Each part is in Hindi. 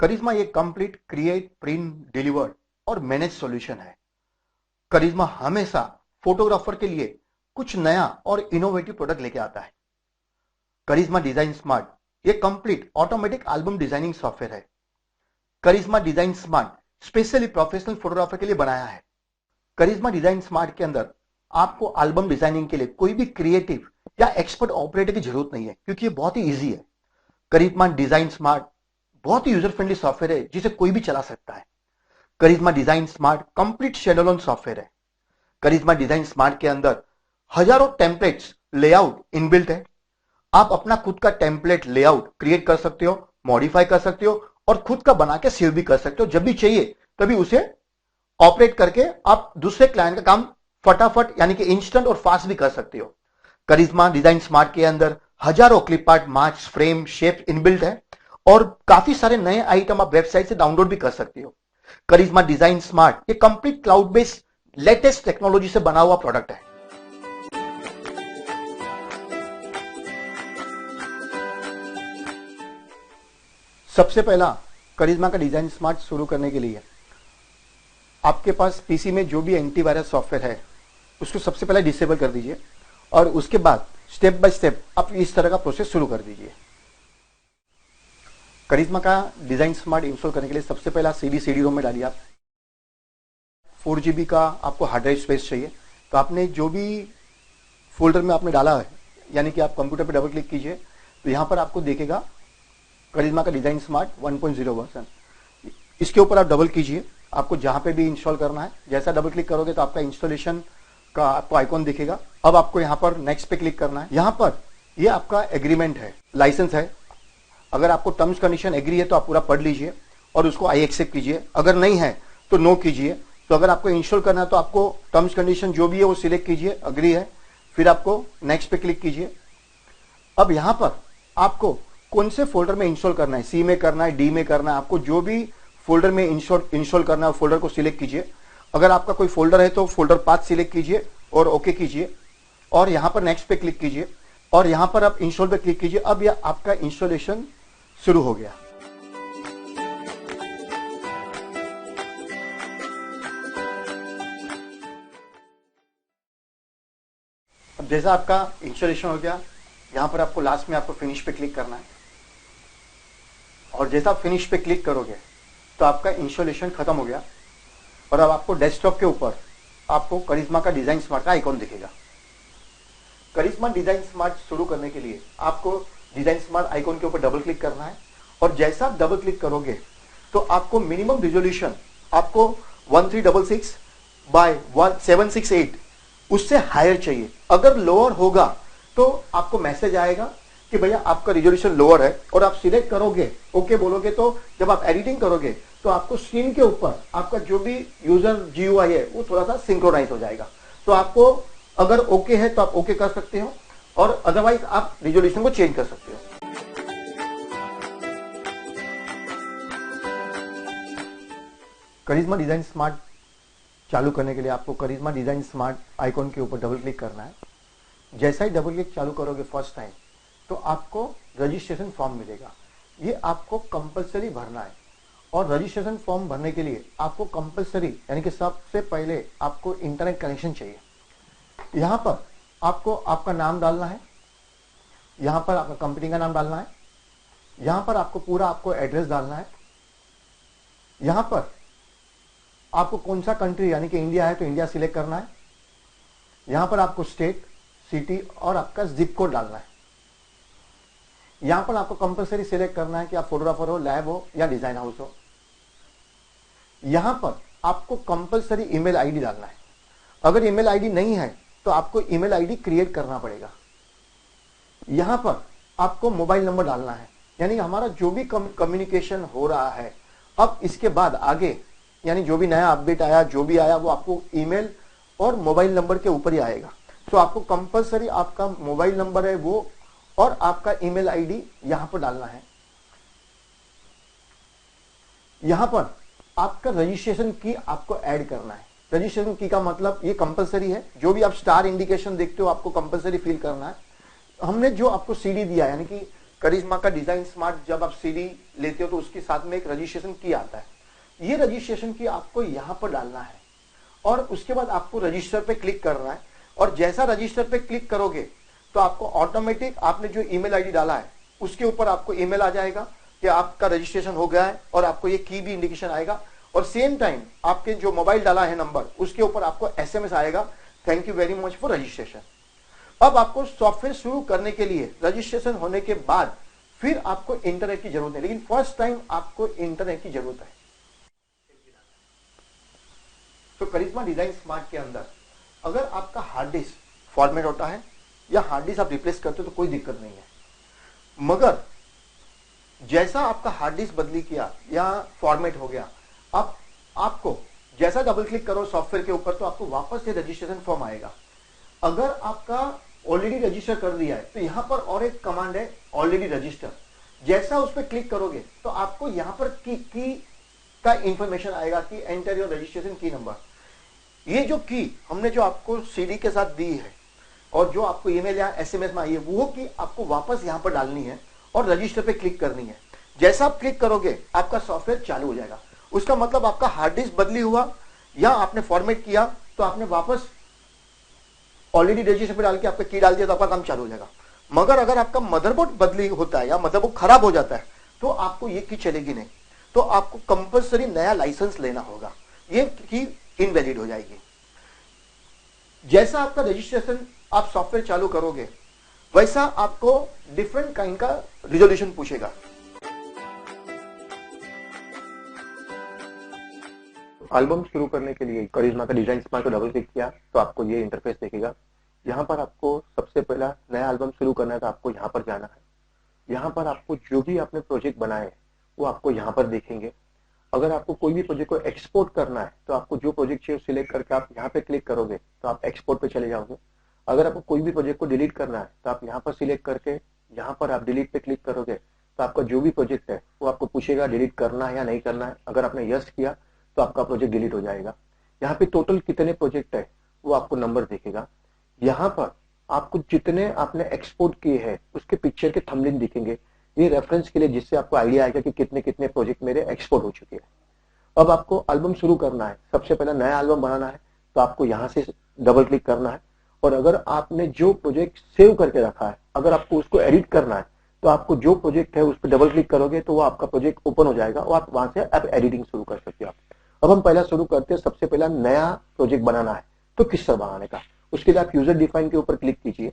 करिश्मा एक कंप्लीट क्रिएट, प्रिंट, डिलीवर्ड और मैनेज सॉल्यूशन है। करिश्मा हमेशा फोटोग्राफर के लिए कुछ नया और इनोवेटिव प्रोडक्ट लेके आता है। करिश्मा डिजाइन स्मार्ट एक complete automatic album designing software है। Karizma design smart specially professional photographer के लिए बनाया है। करिश्मा डिजाइन स्मार्ट के अंदर आपको एल्बम डिजाइनिंग के लिए कोई भी क्रिएटिव या एक्सपर्ट ऑपरेटर की जरूरत नहीं है, क्योंकि ये बहुत ही इजी है। करिश्मा डिजाइन स्मार्ट बहुत ही यूजर फ्रेंडली सॉफ्टवेयर है जिसे कोई भी चला सकता है। Karizma design smart complete standalone software है। करिश्मा डिजाइन स्मार्ट के अंदर हजारों टेम्पलेट्स लेआउट इनबिल्ट है। आप अपना खुद का टेम्पलेट लेआउट क्रिएट कर सकते हो, मॉडिफाई कर सकते हो और खुद का बना के सेव भी कर सकते हो। जब भी चाहिए तभी उसे ऑपरेट करके आप दूसरे क्लाइंट का काम फटाफट यानी कि इंस्टेंट और फास्ट भी कर सकते हो। करिश्मा डिजाइन स्मार्ट के अंदर हजारों clip art, marks, frame, shape inbuilt है और काफी सारे नए आइटम आप वेबसाइट से डाउनलोड भी कर सकते हो। करिश्मा डिजाइन स्मार्ट ये complete cloud based latest technology से बना हुआ प्रोडक्ट है। सबसे पहला करिश्मा का डिजाइन स्मार्ट शुरू करने के लिए आपके पास पीसी में जो भी एंटीवायरस सॉफ्टवेयर है उसको सबसे पहले डिसेबल कर दीजिए और उसके बाद स्टेप बाय स्टेप आप इस तरह का प्रोसेस शुरू कर दीजिए। करिश्मा का डिजाइन स्मार्ट इंस्टॉल करने के लिए सबसे पहला सीडी रोम में डालिए। आप 4 GB का आपको हार्ड ड्राइव स्पेस चाहिए, तो आपने जो भी फोल्डर में आपने डाला है यानी कि आप कंप्यूटर पे डबल क्लिक कीजिए तो यहां पर आपको देखेगा करिश्मा का डिजाइन स्मार्ट 1.0 वर्जन। इसके ऊपर आप डबल कीजिए, आपको जहां पे भी इंस्टॉल करना है। जैसा डबल क्लिक करोगे तो आपका इंस्टॉलेशन का आपको आइकॉन दिखेगा। अब आपको यहां पर नेक्स्ट पे क्लिक करना है। यहां पर ये आपका एग्रीमेंट है, लाइसेंस है। अगर आपको टर्म्स कंडीशन एग्री है तो आप पूरा पढ़ लीजिए और उसको आई एक्सेप्ट कीजिए। अगर नहीं है तो नो कीजिए। तो अगर आपको इंस्टॉल करना है तो आपको टर्म्स कंडीशन जो भी है वो सिलेक्ट कीजिए, अग्री है, फिर आपको नेक्स्ट पे क्लिक कीजिए। अब यहां पर आपको कौन से फोल्डर में इंस्टॉल करना है, सी में करना है, डी में करना है, आपको जो भी फोल्डर में इंस्टॉल करना है फोल्डर को सिलेक्ट कीजिए। अगर आपका कोई फोल्डर है तो फोल्डर पाथ सिलेक्ट कीजिए और ओके कीजिए और यहां पर नेक्स्ट पे क्लिक कीजिए और यहां पर आप इंस्टॉल पे क्लिक कीजिए। अब यह आपका इंस्टॉलेशन शुरू हो गया। अब जैसा आपका इंस्टॉलेशन हो गया, यहां पर आपको लास्ट में आपको फिनिश पे क्लिक करना है और जैसा आप फिनिश पे क्लिक करोगे तो आपका इंस्टॉलेशन खत्म हो गया और अब आपको डेस्कटॉप के ऊपर आपको करिश्मा का डिजाइन स्मार्ट का आइकॉन दिखेगा। करिश्मा डिजाइन स्मार्ट शुरू करने के लिए आपको डिजाइन स्मार्ट आइकॉन के ऊपर डबल क्लिक करना है और जैसा आप डबल क्लिक करोगे तो आपको मिनिमम रिजोल्यूशन आपको 1366 बाय 768 उससे हायर चाहिए। अगर लोअर होगा तो आपको मैसेज आएगा कि भैया आपका रिजोल्यूशन लोअर है और आप सिलेक्ट करोगे, ओके बोलोगे, तो जब आप एडिटिंग करोगे तो आपको स्क्रीन के ऊपर आपका जो भी यूजर जीयूआई है वो थोड़ा सा सिंक्रोनाइज हो जाएगा। तो आपको अगर ओके है तो आप ओके कर सकते हो और अदरवाइज आप रिजोल्यूशन को चेंज कर सकते हो। करिश्मा डिजाइन स्मार्ट चालू करने के लिए आपको करिश्मा डिजाइन स्मार्ट आइकॉन के ऊपर डबल क्लिक करना है। जैसा ही डबल क्लिक चालू करोगे फर्स्ट टाइम तो आपको रजिस्ट्रेशन फॉर्म मिलेगा। ये आपको कंपलसरी भरना है और रजिस्ट्रेशन फॉर्म भरने के लिए आपको कंपलसरी यानी कि सबसे पहले आपको इंटरनेट कनेक्शन चाहिए। यहां पर आपको आपका नाम डालना है, यहां पर आपका कंपनी का नाम डालना है, यहां पर आपको पूरा आपको एड्रेस डालना है, यहां पर आपको कौन सा कंट्री यानी कि इंडिया है तो इंडिया सिलेक्ट करना है, यहां पर आपको स्टेट, सिटी और आपका जिप कोड डालना है। यहां पर आपको कंपलसरी सिलेक्ट करना है कि आप फोटोग्राफर हो, लैब हो या डिजाइन हाउस हो। यहां पर आपको कंपलसरी ईमेल आईडी डालना है। अगर ईमेल आईडी नहीं है तो आपको ईमेल आईडी क्रिएट करना पड़ेगा। यहां पर आपको मोबाइल नंबर डालना है, यानी हमारा जो भी कम्युनिकेशन हो रहा है अब इसके बाद आगे यानी जो भी नया अपडेट आया, जो भी आया वो आपको ईमेल और मोबाइल नंबर के ऊपर ही आएगा। तो आपको कंपलसरी आपका मोबाइल नंबर है वो और आपका ईमेल आईडी यहां पर डालना है। यहां पर आपका रजिस्ट्रेशन की आपको ऐड करना है। रजिस्ट्रेशन की का मतलब ये कंपलसरी है, जो भी आप स्टार इंडिकेशन देखते हो आपको कंपलसरी फिल करना है। हमने जो आपको सीडी दिया यानी कि करिश्मा का डिजाइन स्मार्ट जब आप सीडी लेते हो तो उसके साथ में एक रजिस्ट्रेशन की आता है। ये रजिस्ट्रेशन की आपको यहां पर डालना है और उसके बाद आपको रजिस्टर पे क्लिक करना है। और जैसा रजिस्टर पे क्लिक करोगे तो आपको ऑटोमेटिक आपने जो ईमेल आईडी डाला है उसके ऊपर आपको ईमेल आ जाएगा कि आपका रजिस्ट्रेशन हो गया है और आपको ये की भी इंडिकेशन आएगा। और सेम टाइम आपके जो मोबाइल डाला है नंबर उसके ऊपर आपको एसएमएस आएगा, thank you very much for registration. अब आपको सॉफ्टवेयर शुरू करने के लिए रजिस्ट्रेशन होने के बाद फिर आपको इंटरनेट की जरूरत है, लेकिन फर्स्ट टाइम आपको इंटरनेट की जरूरत है। तो करिश्मा डिजाइन स्मार्ट के अंदर अगर आपका हार्ड डिस्क फॉर्मेट होता है या हार्ड डिस्क आप रिप्लेस करते हो तो कोई दिक्कत नहीं है, मगर जैसा आपका हार्ड डिस्क बदली किया या फॉर्मेट हो गया, अब आपको जैसा डबल क्लिक करो सॉफ्टवेयर के ऊपर तो आपको वापस से रजिस्ट्रेशन फॉर्म आएगा। अगर आपका ऑलरेडी रजिस्टर कर दिया है तो यहां पर और एक कमांड है ऑलरेडी रजिस्टर, जैसा उस पर क्लिक करोगे तो आपको यहां पर की का इंफॉर्मेशन आएगा कि एंटर योर रजिस्ट्रेशन की नंबर। ये जो की हमने जो आपको सीडी के साथ दी है और जो आपको ईमेल या एसएमएस में आई है वो की आपको वापस यहां पर डालनी है और रजिस्टर पे क्लिक करनी है। जैसा आप क्लिक करोगे आपका सॉफ्टवेयर चालू हो जाएगा। उसका मतलब आपका हार्ड डिस्क बदली हुआ या आपने फॉर्मेट किया तो आपने वापस ऑलरेडी रजिस्टर पे डाल के आपका की डाल दिया तो आपका काम चालू हो जाएगा। मगर अगर आपका मदरबोर्ड बदली होता है या मदरबोर्ड खराब हो जाता है तो आपको ये की चलेगी नहीं, तो आपको कंपलसरी नया लाइसेंस लेना होगा, ये की इनवैलिड हो जाएगी। जैसा आपका रजिस्ट्रेशन आप सॉफ्टवेयर चालू करोगे वैसा आपको डिफरेंट काइंड का रिजोल्यूशन पूछेगा। एल्बम शुरू करने के लिए करिश्मा का डिजाइन स्मार्ट को डबल क्लिक किया तो आपको ये इंटरफेस दिखेगा। यहाँ पर आपको सबसे पहला नया एल्बम शुरू करना है तो आपको यहाँ पर जाना है। यहाँ पर आपको जो भी आपने प्रोजेक्ट बनाए वो आपको यहाँ पर देखेंगे। अगर आपको कोई भी प्रोजेक्ट को एक्सपोर्ट करना है तो आपको जो प्रोजेक्ट चाहिए सिलेक्ट करके आप यहाँ पे क्लिक करोगे तो आप एक्सपोर्ट पे चले जाओगे। अगर आपको कोई भी प्रोजेक्ट को डिलीट करना है तो आप यहाँ पर सिलेक्ट करके यहाँ पर आप डिलीट पे क्लिक करोगे तो आपका जो भी प्रोजेक्ट है वो आपको पूछेगा डिलीट करना है या नहीं करना है। अगर आपने यस किया तो आपका प्रोजेक्ट डिलीट हो जाएगा। यहाँ पे टोटल कितने प्रोजेक्ट है वो आपको नंबर दिखेगा। यहाँ पर आपको जितने आपने एक्सपोर्ट किए हैं उसके पिक्चर के थंबनेल दिखेंगे, ये रेफरेंस के लिए, जिससे आपको आइडिया आएगा कि कितने कितने प्रोजेक्ट मेरे एक्सपोर्ट हो चुके हैं। अब आपको एल्बम शुरू करना है, सबसे पहला नया एल्बम बनाना है तो आपको यहाँ से डबल क्लिक करना है। और अगर आपने जो प्रोजेक्ट सेव करके रखा है अगर आपको उसको एडिट करना है तो आपको जो प्रोजेक्ट है उस पर डबल क्लिक करोगे तो वो आपका प्रोजेक्ट ओपन हो जाएगा और आप वहां से आप एडिटिंग शुरू कर सकते हो। अब हम पहला शुरू करते हैं, सबसे पहला नया प्रोजेक्ट बनाना है तो किस तरह बनाने का। उसके लिए आप यूजर डिफाइन के ऊपर क्लिक कीजिए,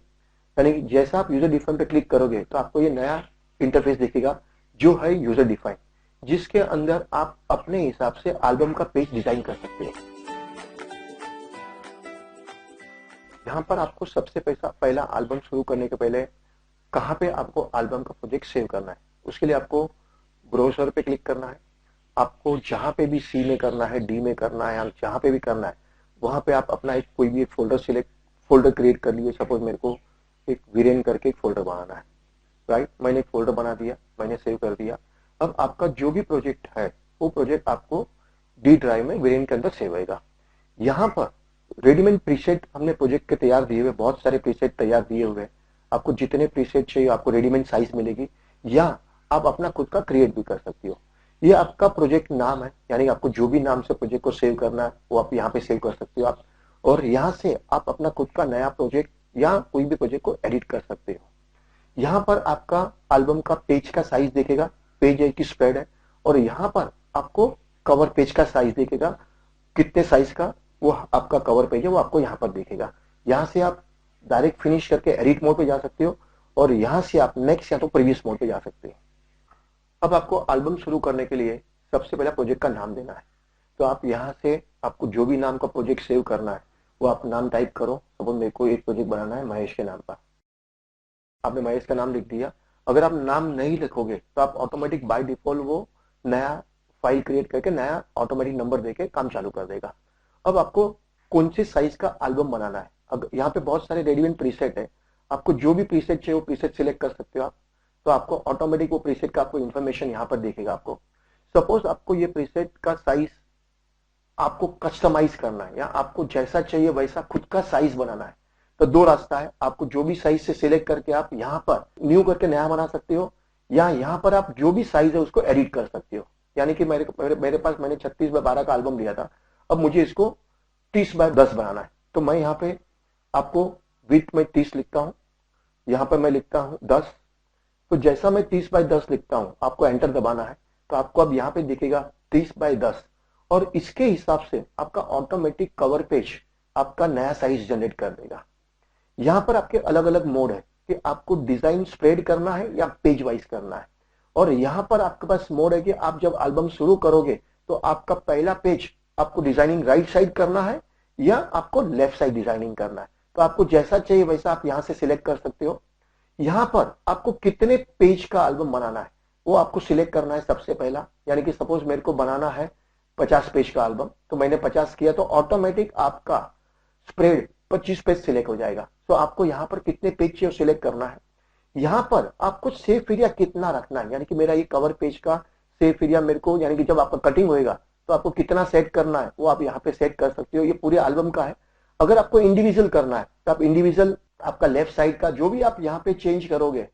यानी जैसा आप यूजर डिफाइन पे क्लिक करोगे तो आपको ये नया इंटरफेस दिखेगा जो है यूजर डिफाइन, जिसके अंदर आप अपने हिसाब से एल्बम का पेज डिजाइन कर सकते हो। यहाँ पर आपको सबसे पहला एल्बम शुरू करने के पहले कहाँ पे आपको एल्बम का प्रोजेक्ट सेव करना है, उसके लिए आपको ब्राउज़र पे क्लिक करना है। आपको जहां पे भी सी में करना है, डी में करना है, या जहां पे भी करना है वहां पे आप अपना एक कोई भी एक फोल्डर क्रिएट कर लिए। सपोज मेरे को एक वीरेन करके एक फोल्डर बनाना है, राइट। मैंने एक फोल्डर बना दिया, मैंने सेव कर दिया। अब आपका जो भी प्रोजेक्ट है वो प्रोजेक्ट आपको डी ड्राइव में वीरेन के अंदर सेव होगा। यहाँ पर रेडीमेड प्रीसेट हमने प्रोजेक्ट के तैयार दिए हुए, बहुत सारे प्रीसेट तैयार दिए हुए। आपको जितने प्रीसेट चाहिए आपको रेडीमेड साइज मिलेगी, या आप अपना खुद का क्रिएट भी कर सकती हो। ये आपका प्रोजेक्ट नाम है, यानी आपको जो भी नाम से प्रोजेक्ट को सेव करना है वो आप यहाँ पे सेव कर सकते हो आप। और यहाँ से आप अपना खुद का नया प्रोजेक्ट या कोई भी प्रोजेक्ट को एडिट कर सकते हो। यहाँ पर आपका एल्बम का पेज का साइज देखेगा, पेज है कि स्प्रेड है। और यहाँ पर आपको कवर पेज का साइज देखेगा, कितने साइज का वो आपका कवर पेज है वो आपको यहाँ पर देखेगा। यहाँ से आप डायरेक्ट फिनिश करके एडिट मोड पे जा सकते हो और यहाँ से आप नेक्स्ट या तो प्रीवियस मोड पे जा सकते हो। अब आपको एल्बम शुरू करने के लिए सबसे पहला प्रोजेक्ट का नाम देना है, तो आप यहाँ से आपको जो भी नाम का प्रोजेक्ट सेव करना है वो आप नाम टाइप करो। सपोज मेरे को एक प्रोजेक्ट बनाना है महेश के नाम पर, आपने महेश का नाम लिख दिया। अगर आप नाम नहीं लिखोगे तो आप ऑटोमेटिक बाय डिफॉल्ट वो नया फाइल क्रिएट करके नया ऑटोमेटिक नंबर देके काम चालू कर देगा। अब आपको कौन से साइज का एल्बम बनाना है, यहाँ पे बहुत सारे रेडीमेड प्रीसेट है, आपको जो भी प्रीसेट चाहिए वो प्रीसेट सिलेक्ट कर सकते हो आप। तो आपको ऑटोमेटिक वो प्रीसेट का आपको इन्फॉर्मेशन यहाँ पर देखेगा। आपको सपोज आपको ये प्रीसेट का साइज आपको कस्टमाइज करना है या आपको जैसा चाहिए वैसा खुद का साइज बनाना है, तो दो रास्ता है। आपको जो भी साइज से सिलेक्ट करके आप यहाँ पर न्यू करके नया बना सकते हो, या यहाँ पर आप जो भी साइज है उसको एडिट कर सकते हो। यानी कि मेरे पास मैंने 36x12 का एल्बम लिया था, अब मुझे इसको 30x10 बनाना है, तो मैं यहाँ पे आपको विड्थ में 30 लिखता हूँ, यहाँ पर मैं लिखता हूँ 10। तो जैसा मैं 30x10 लिखता हूँ, आपको एंटर दबाना है, तो आपको अब यहाँ पे दिखेगा 30x10, और इसके हिसाब से आपका ऑटोमेटिक कवर पेज आपका नया साइज जनरेट कर देगा। यहाँ पर आपके अलग अलग मोड है कि आपको डिजाइन स्प्रेड करना है या पेज वाइज करना है, और यहाँ पर आपके पास मोड है कि आप जब एल्बम शुरू करोगे तो आपका पहला पेज आपको डिजाइनिंग राइट साइड करना है या आपको लेफ्ट साइड डिजाइनिंग करना है। तो आपको जैसा चाहिए वैसा आप यहाँ से सिलेक्ट कर सकते हो। यहाँ पर आपको कितने पेज का एल्बम बनाना है वो आपको सिलेक्ट करना है सबसे पहला। यानी कि सपोज मेरे को बनाना है 50 पेज का एल्बम, तो मैंने 50 किया, तो ऑटोमेटिक आपका स्प्रेड 25 पेज सिलेक्ट हो जाएगा। तो आपको यहाँ पर कितने पेज चाहिए सिलेक्ट करना है। यहाँ पर आपको सेफ एरिया कितना रखना है, यानी कि मेरा ये कवर पेज का सेफ एरिया मेरे को, यानी कि जब आपका कटिंग होएगा तो आपको कितना सेट करना है वो आप यहाँ पे सेट कर सकते हो। ये पूरे एल्बम का है। अगर आपको इंडिविजुअल करना है तो आप इंडिविजुअल आपका लेफ्ट साइड का जो भी आप यहाँ पे चेंज करोगे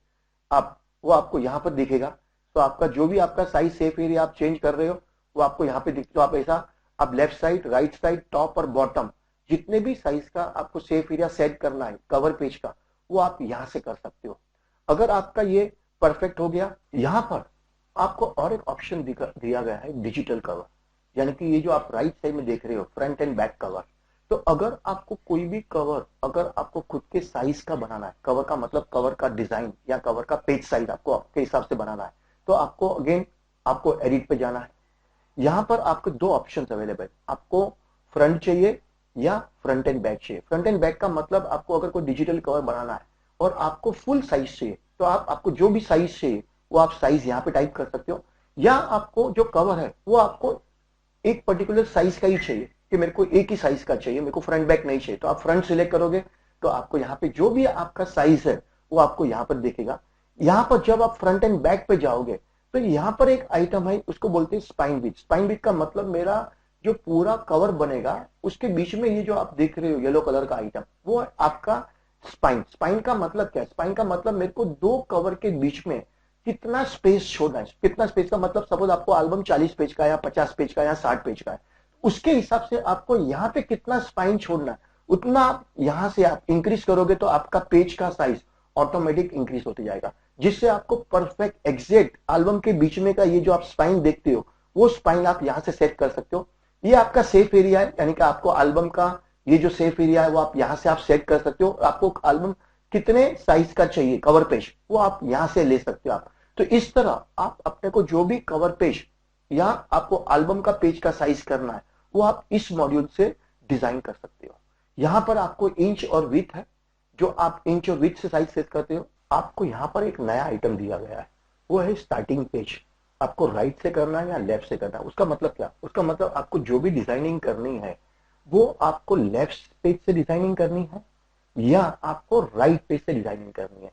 आप, वो आपको यहाँ पर दिखेगा। तो आपका जो भी आपका साइज सेफ एरिया आप चेंज कर रहे हो वो आपको यहाँ पे दिख, तो आप ऐसा आप left side, right side, top और बॉटम जितने भी साइज का आपको सेफ एरिया सेट करना है कवर पेज का, वो आप यहां से कर सकते हो। अगर आपका ये परफेक्ट हो गया, यहां पर आपको और एक ऑप्शन दिया गया है डिजिटल कवर, यानी कि ये जो आप राइट साइड में देख रहे हो फ्रंट एंड बैक कवर। तो अगर आपको कोई भी कवर अगर आपको खुद के साइज का बनाना है, कवर का मतलब कवर का डिजाइन या कवर का पेज साइज आपको आपके हिसाब से बनाना है, तो आपको अगेन आपको एडिट पे जाना है। यहां पर आपको दो ऑप्शन अवेलेबल, आपको फ्रंट चाहिए या फ्रंट एंड बैक चाहिए। फ्रंट एंड बैक का मतलब आपको अगर कोई डिजिटल कवर बनाना है और आपको फुल साइज चाहिए, तो आपको जो भी साइज चाहिए वो आप साइज यहाँ पे टाइप कर सकते हो, या आपको जो कवर है वो आपको एक पर्टिकुलर साइज का ही चाहिए कि मेरे को एक ही साइज का चाहिए, मेरे को फ्रंट बैक नहीं चाहिए, तो आप फ्रंट सिलेक्ट करोगे तो आपको यहाँ पे जो भी आपका साइज है वो आपको यहाँ पर दिखेगा। यहाँ पर जब आप फ्रंट एंड बैक पे जाओगे तो यहाँ पर एक आइटम है, उसको बोलते हैं स्पाइन विड्थ। स्पाइन विड्थ का मतलब मेरा जो पूरा कवर बनेगा उसके बीच में ये जो आप देख रहे हो येलो कलर का आइटम, वो आपका स्पाइन। स्पाइन का मतलब क्या है? स्पाइन का मतलब मेरे को दो कवर के बीच में कितना स्पेस छोड़ना है। कितना स्पेस का मतलब सपोज आपको एल्बम 40 पेज का या 50 पेज का या 60 पेज का है, उसके हिसाब से आपको यहाँ पे कितना स्पाइन छोड़ना है, उतना आप यहाँ से आप इंक्रीज करोगे तो आपका पेज का साइज ऑटोमेटिक इंक्रीज होते जाएगा, जिससे आपको परफेक्ट एग्जैक्ट एल्बम के बीच में का ये जो आप स्पाइन देखते हो वो स्पाइन आप यहाँ से सेट कर सकते हो। ये आपका सेफ एरिया है, यानी कि आपको एल्बम का ये जो सेफ एरिया है वो आप यहाँ से आप सेट कर सकते हो। आपको एल्बम कितने साइज का चाहिए कवर पेज वो आप यहाँ से ले सकते हो आप। तो इस तरह आप अपने को जो भी कवर पेज या आपको एल्बम का पेज का साइज करना है वो आप इस मॉड्यूल से डिजाइन कर सकते हो। यहां पर आपको इंच और विड्थ है, जो आप इंच और विड्थ से साइज सेट करते हो। आपको यहां पर एक नया आइटम दिया गया है, वो है स्टार्टिंग पेज। आपको राइट से करना है या लेफ्ट से करना है। उसका मतलब क्या? उसका मतलब आपको जो भी डिजाइनिंग करनी है वो आपको लेफ्ट पेज से डिजाइनिंग करनी है या आपको राइट पेज से डिजाइनिंग करनी है।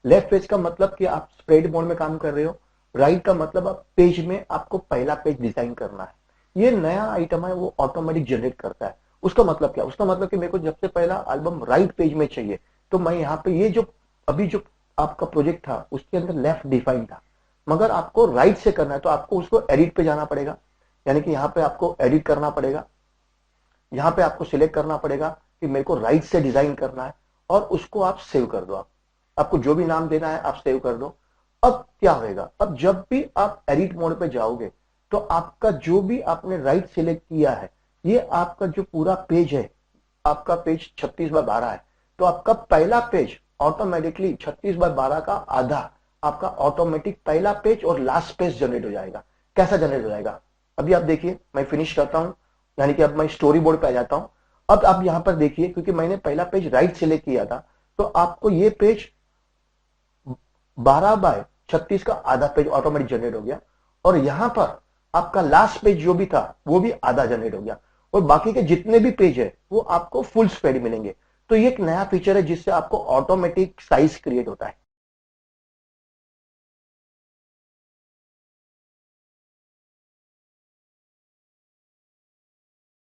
लेफ्ट पेज का मतलब कि आप स्प्रेड मोड में काम कर रहे हो, राइट का मतलब आप पेज में आपको पहला पेज डिजाइन करना है। ये नया आइटम है वो ऑटोमेटिक जनरेट करता है। उसका मतलब क्या? उसका मतलब कि मेरे को सबसे पहला एल्बम राइट पेज में चाहिए, तो मैं यहाँ पे ये जो अभी जो आपका प्रोजेक्ट था उसके अंदर लेफ्ट डिफाइन था, मगर आपको राइट से करना है तो आपको उसको एडिट पे जाना पड़ेगा। यानी कि यहाँ पे आपको एडिट करना पड़ेगा, यहाँ पे आपको सिलेक्ट करना पड़ेगा कि मेरे को राइट से डिजाइन करना है और उसको आप सेव कर दो। आपको जो भी नाम देना है आप सेव कर दो। अब क्या होगा? अब जब भी आप एडिट मोड पे जाओगे तो आपका जो भी आपने राइट सिलेक्ट किया है, ये आपका जो पूरा पेज है, आपका पेज 36x12 है, तो आपका पहला पेज ऑटोमेटिकली 36x12 का आधा आपका ऑटोमेटिक पहला पेज और लास्ट पेज जनरेट हो जाएगा। कैसा जनरेट हो जाएगा अभी आप देखिए, मैं फिनिश करता हूं, यानी कि अब मैं स्टोरी बोर्ड पे आ जाता हूं। अब आप यहां पर देखिए, क्योंकि मैंने पहला पेज राइट सिलेक्ट किया था तो आपको ये पेज 12x36 का आधा पेज ऑटोमेटिक जनरेट हो गया, और यहां पर आपका लास्ट पेज जो भी था वो भी आधा जनरेट हो गया, और बाकी के जितने भी पेज है वो आपको फुल स्प्रेड मिलेंगे। तो ये एक नया फीचर है जिससे आपको ऑटोमेटिक साइज क्रिएट होता है।